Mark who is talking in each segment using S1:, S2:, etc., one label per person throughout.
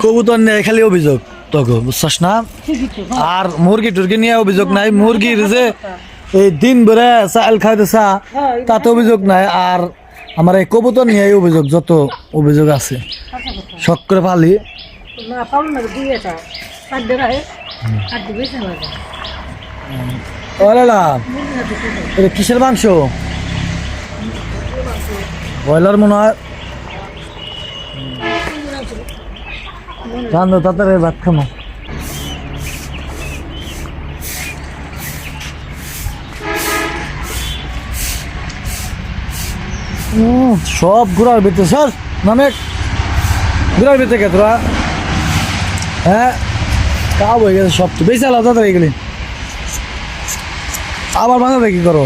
S1: কবুতর নিয়ে খালি অভিযোগ তোকে বুঝছস না আর মুরগি টুরগি নিয়ে অভিযোগ নাই মুরগির যে এই দিন ভরে চাল খাইতেছা তাতে অভিযোগ নাই আর আমার এই কবুতর নিয়ে অভিযোগ যত অভিযোগ আছে শখ করে পালি কিসের মাংস ব্রয়লার মনে হয় রান্ধো তাড়াতাড়ি ভাত খামো সব ঘোরার ভিতরে স্যার নামে ঘোরার ভিতরে কে তোরা হ্যাঁ কাব হয়ে গেছে সব তো বেশি আলাদা তাড়াতাড়ি গেলি আবার বাঁধাতে কি করো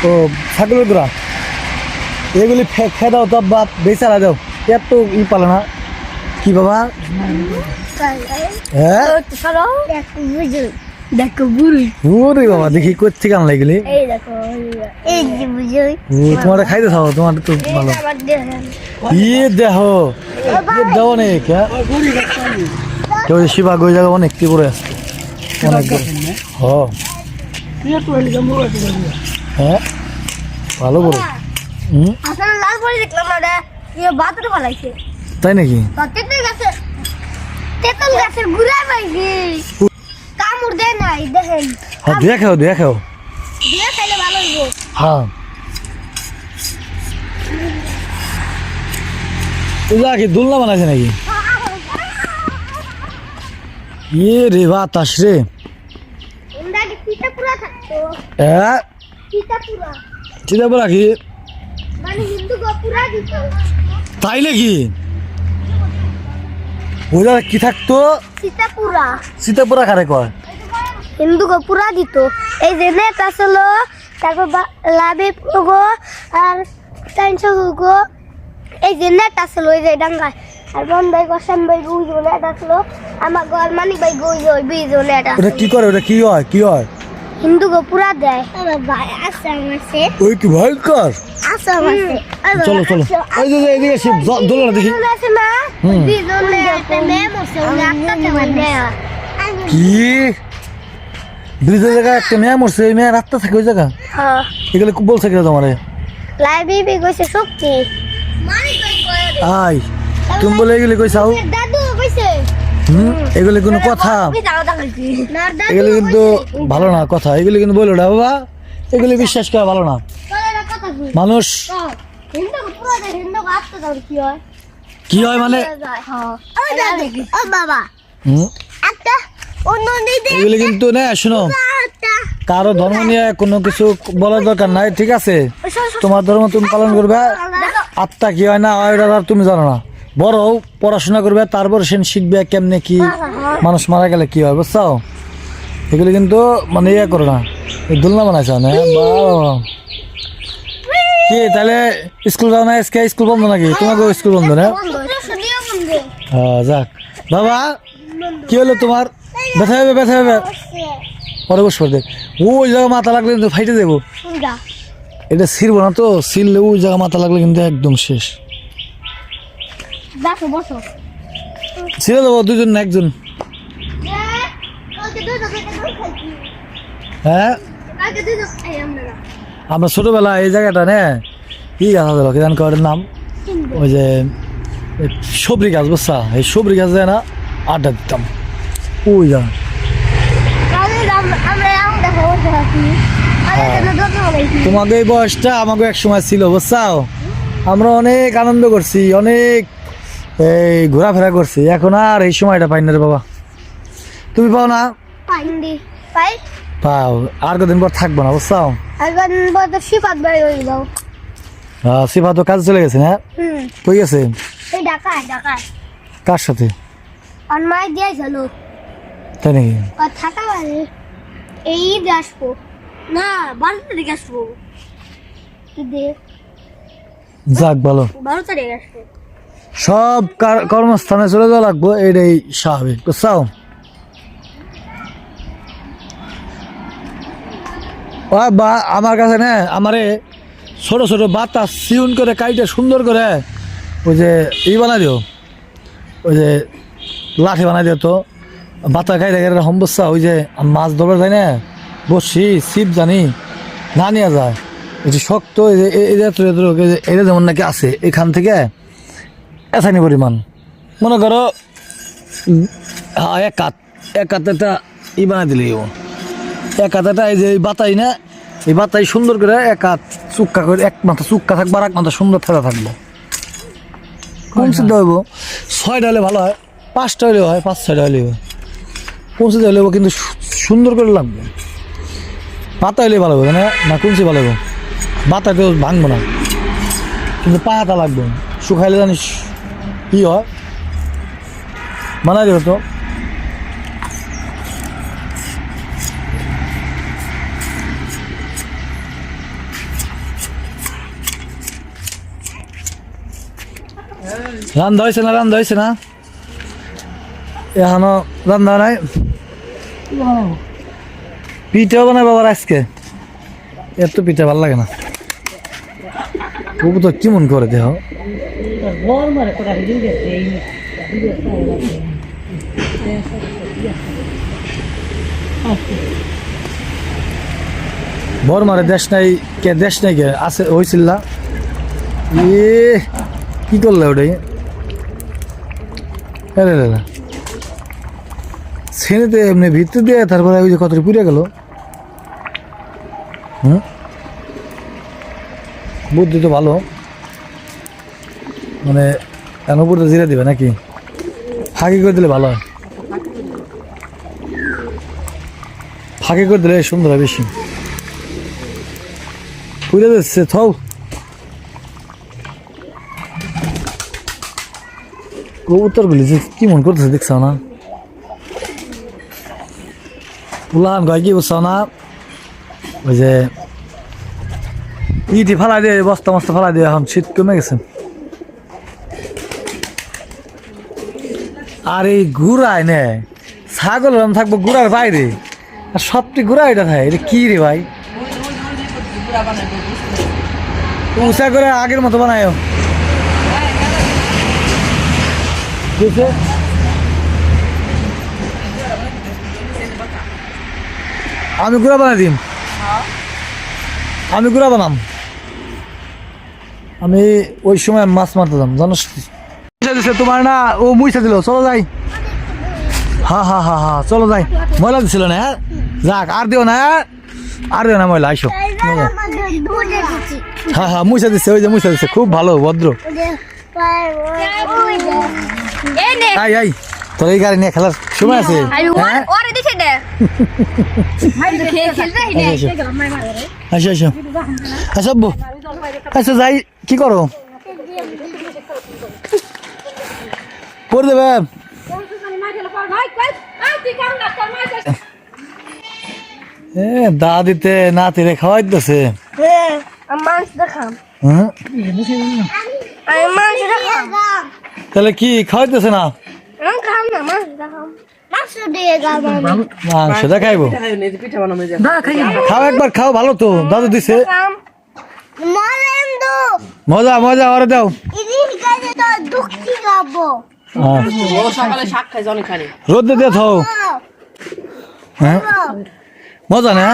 S1: ও ছাগলের ঘোরা এগুলি খেয়ে দাও তব বাপ বেশি আলাদা দাও এত ই পালে না কি বাবা হ্যাঁ বাবা দেখি কোথেকে আনলাই গেলি তোমার খাইতে থাকো তোমার তো ভালো ইয়ে দেখো দেও অনেক শিবা গই জায়গা অনেক কি করে আসছে অনেক হ্যাঁ ভালো করে তাই নাকি দেখো দেখো হ্যাঁ কি দুলনা বানাইছে নাকি ইয়ে রে বাতাস রে চিতাপুরা কি তাই নাকি ওরা কি থাকতো সীতাপুরা কারে কয়
S2: হিন্দু গো পুরা দিত এই যে নেট আসলো তারপর লাভে গো আর টাইনশো গো এই যে নেট আসলো এই যে ডাঙ্গায় আর বন্দাই গোসান ভাই গুই যে নেট আসলো আমার ঘর মানি ভাই গুই ওই বিজ নেট
S1: ওটা কি করে ওটা কি হয়
S2: হিন্দু গো পুরা দেয় ভাই আসাম আছে
S1: ওই কি ভয়ঙ্কর
S2: আসাম আছে
S1: চলো চলো এই যে এদিকে শিব দোলো না দেখি
S2: আছে না বিজ নেট মেম আছে একটা মানে
S1: কি ব্রিজের জায়গায় একটা মেয়ে মরছে এই মেয়ে রাস্তা থাকে ওই জায়গা
S2: হ্যাঁ
S1: এগুলো খুব বলছে কিনা তোমার
S2: লাইভে বি কইছে শক্তি
S1: আই তুমি বলে এগুলি কইছাও
S2: দাদু কইছে
S1: এগুলি কোনো কথা এগুলি কিন্তু ভালো না কথা এগুলি কিন্তু বলো না বাবা এগুলি বিশ্বাস করা ভালো না মানুষ কি হয় মানে এগুলি কিন্তু না শোনো কারো ধর্ম নিয়ে কোনো কিছু বলার দরকার নাই ঠিক আছে তোমার ধর্ম তুমি পালন করবে আত্মা কি হয় না হয় আর তুমি জানো না বড় পড়াশোনা করবে তারপর সে শিখবে কেমনে কি মানুষ মারা গেলে কি হয় বুঝছো এগুলি কিন্তু মানে ইয়ে করো না দোলনা বানাইছ না কি তাহলে স্কুল যাও না স্কুল বন্ধ নাকি তোমাকে স্কুল বন্ধ না হ্যাঁ যাক বাবা কি হলো তোমার ব্যথা হবে পরে বসে দেখ ওই জায়গা মাথা লাগলে কিন্তু ফাইটে দেবো এটা ছিড়বো না তো ছিড়লে ওই জায়গা মাথা লাগলে কিন্তু একদম শেষ ছিঁড়ে দেবো দুজন না একজন হ্যাঁ আমরা ছোটবেলা এই জায়গাটা নে কি গাছ আছে কি জান কয়ের নাম ওই যে সবরি গাছ বুঝছা এই সবরি গাছ যায় না আড্ডা দিতাম ওই জায়গা তোমাকে এই বয়সটা আমাকে এক সময় ছিল বুঝছাও আমরা অনেক আনন্দ করছি অনেক এই ঘোরাফেরা করছি, এখন আর এই সময়টা পাই না রে বাবা। তুমি পাও না?
S2: পাইন্দি পাই
S1: পাও, আর কদিন পর থাকবো না বুঝছো।
S2: এখন বড় শিপাত বাই হই দাও।
S1: সিফা তো কাজে চলে গেছে না? কই গেছে?
S2: এই ঢাকায়
S1: কার সাথে?
S2: আর মাই দিয়ে গেল
S1: তাই নাকি?
S2: আর থাকা মানে এই ঈদ আসবো না, 12 তারিখ আসবো। ঈদে
S1: যাক ভালো,
S2: 12 তারিখ আসবো।
S1: সব কর্মস্থানে চলে যাওয়া লাগবো, এটাই স্বাভাবিক বুঝছো। বা আমার কাছে না, আমারে ছোট ছোট বাতাস সিউন করে কাইটে সুন্দর করে ওই যে বানাই দিও, ওই যে লাঠি বানাই দিও তো বাতা খাইতে খাইতে সম্বস্যা। ওই যে মাছ ধরবে যায় না, বসি ছিপ জানি না নিয়ে যায়, এই যে শক্ত এটা যেমন নাকি আছে এখান থেকে এসানি পরিমাণ মনে করো এক হাতেটা বানাই দিলে এক হাতেটা এই যে বাতাই না, এই বাতাই সুন্দর করে এক হাত চুক্কা করে, এক মাথা চুক্কা থাকবে আর এক মাথা সুন্দর থেতা থাকবো। কোন সিদ্ধ হইব? 6টা হলে ভালো হয়, 5টা হলেও হয়, 5-6টা হলেও হয়, কোন সিদ্ধ হলেও কিন্তু সুন্দর করে লাগবে। পাতা হলে ভালো হবে না কুঞ্চি ভালো হবে, বাতাতে ভাঙবো না, কিন্তু পাতা লাগবে, শুকাইলে জানিস কি হয় বানাই দেবে তো। রান্ধা হয়েছে না এখনো রান্ধা নাই। পিঠাও বানাই বাবার আজকে, এত পিঠা ভালো লাগে না, তবু তো কেমন করে দেহ। বরমারে দেশ নাই কে আছে হয়েছিল না? কি করলে ওটাই ছেড়েতে এমনি ভিতরে দিয়ে তারপরে ওই যে কত পুড়ে গেল। বুদ্ধি তো ভালো, মানে কেন উপরে জিরে দিবে নাকি ফাঁকি করে দিলে ভালো হয়, ফাঁকি করে দিলে সুন্দর হয় বেশি। পুড়ে দিচ্ছে থৌ, কবুতরগুলি যে কি মন করতেছে দেখছ না, উলান গাই কি বুঝছ না, ওই যে ইটি ফালাই দিয়ে বস্তা মস্তা ফালাই দিয়ে এখন শীত কমে গেছে। আর এই গুড়ায় নে ছাগল থাকবো গুড়ার বাইরে, আর সবটি গুড়া এটা থাকে, এটা কি রে ভাই? উঁচা করে আগের মতো বানায় আমি গুড়া বানাই দিম, আমি গুড়া বানাম, আমি ওই সময় মাছ মারতে যাম জানোস। তোমার না ও মুইসা দিল, চলো যাই। হা চলো যাই, ময়লা দিছিল না, যাক আর দিও না, ময়লা আইসো। হ্যাঁ মুইসা দিচ্ছে, ওই যে মুইসা দিচ্ছে, খুব ভালো ভদ্র। আই তোর এই গাড়ি নিয়ে খেলার সময় আছে? আচ্ছা যাই, কি করো পরে দেবে? দাদিতে নাতিরে খাওয়াইতেছে, তাহলে কি খাওয়াইতেছে না? মাংস দেখাইবো, খাও একবার খাও, ভালো তো দাদু দিছে, মজা মজা ওরে দাও। রোদে দিয়ে থাও, হ্যাঁ মজা না,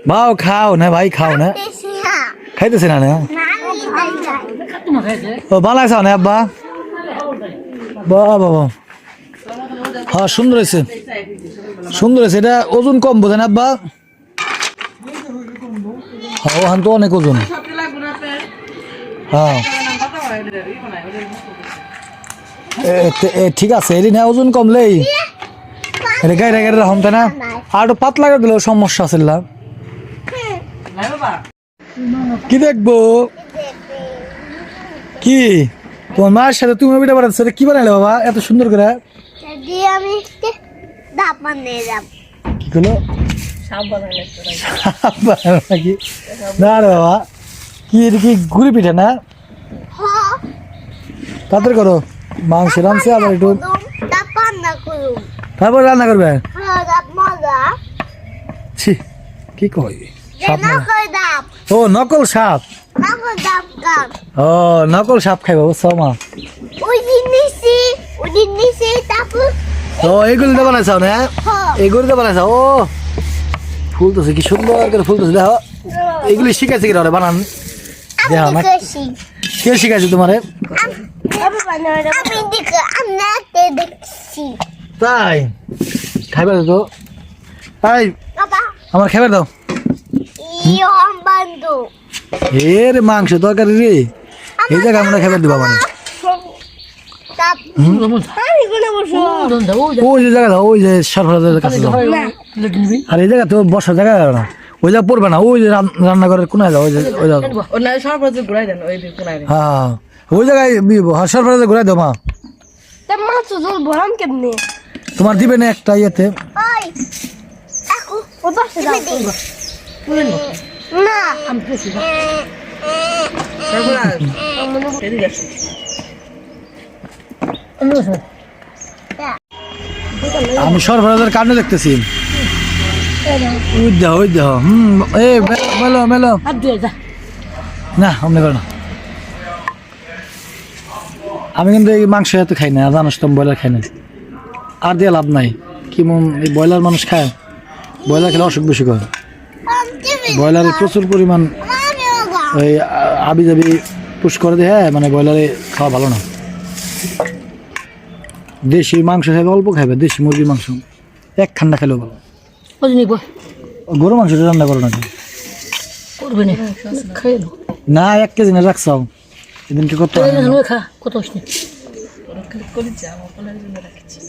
S1: বাও খাও না ভাই, খাও না, খাইতেছে না, ও বানাইছ না আব্বা? বাবা হ্যাঁ সুন্দর হয়েছে, এটা ওজন কম বোঝেন আব্বা? ওখান তো অনেক ওজন, হ্যাঁ ঠিক আছে এটি না ওজন কমলেই এটা গাড়ি গাড়ি রাখুন তাই না আর একটু পাতলা করে দিলেও সমস্যা আছে না। কি দেখবো কি তোমার মায়ের সাথে তুমি ওইটা বানাচ্ছ কি বানাইলে বাবা এত সুন্দর করে
S2: দিয়ে আমি দাপ বানিয়ে যাব
S1: কি করলো
S3: সাপ বানাইলে
S1: সাপ বানালো নাকি না রে বাবা কি এটা কি গুড়ি পিঠা না
S2: হ্যাঁ
S1: তাড়াতাড়ি করো মাংস রাঁধছে আবার একটু
S2: দাপ বান্না করুম
S1: তারপর রান্না করবে
S2: হ্যাঁ দাপ মজা
S1: ছি কি কই সাপ
S2: না
S1: না
S2: কই দাপ
S1: ও নকল সাপ
S2: না কই দাপ গাম
S1: ও নকল সাপ খাইবা বুঝছো মা
S2: ওই জিনিসই তারপর
S1: ও এইগুলি তো বানাইছাও না
S2: হ্যাঁ
S1: এইগুলি তো বানাইছাও ও ফুলতেছে কি সুন্দর করে ফুলতেছে দেখো এগুলি শিখাইছে কি বানান দেখো না কে শিখাইছে তোমারে
S2: আমি দেখছি
S1: তাই খাইবার তো তাই
S2: বাবা
S1: আমার খাইবার দাও
S2: ইয়ম বন্ধু
S1: এর মাংস তরকারি রে এই জায়গায় আমরা খাইবার দিবা মানে
S2: তাপ আমি কোনে বসো
S1: ওই যে জায়গা দাও ওই যে সরফরাজের কাছে দাও আর এই জায়গা তো বসার জায়গা না ওই জায়গা পড়বে না ওই যে রান্নাঘরের কোনায় যাও ওই যে ওই যাও
S3: ওনা সরবরাজ ঘুরাই দেন ওই কোনায়
S1: হ্যাঁ ওই জায়গায় সরফরাজে ঘুরাই দাও মা
S2: তা মাছ জল ভরাম কেমনে
S1: তোমার দিবে না একটা ইয়েতে
S2: ওই দেখো ও পাশে দাও না
S3: আমি খুশি সরবরাজ এদিকে আসো
S1: আমি সরফরাজের কারণে দেখতেছি ওই দেখো ওই দেখো এ মেলো মেলো
S3: হাত দিয়ে যা
S1: না অমনি করো না আমি কিন্তু এই মাংস এত খাই না জানোস তো ব্রয়লার খাই না আর দিয়ে লাভ নাই কি মন এই ব্রয়লার মানুষ খায় ব্রয়লার খেলে অসুখ বিসুখ হয় ব্রয়লারে প্রচুর পরিমাণ ওই আবি জাবি পুশ করে দেয় হ্যাঁ মানে ব্রয়লারে খাওয়া ভালো না দেশি মাংস খাইবে অল্প খাইবে দেশি মুরগির মাংস এক ঠান্ডা খেলেও ভালো
S3: ওই নিব
S1: গরু মাংসটা রান্না করো নাকি
S3: করবে না খাই
S1: না 1 কেজি না রাখছাও এদিনকে কত
S3: খা কত আসনি করে যা আমার জন্য রাখছি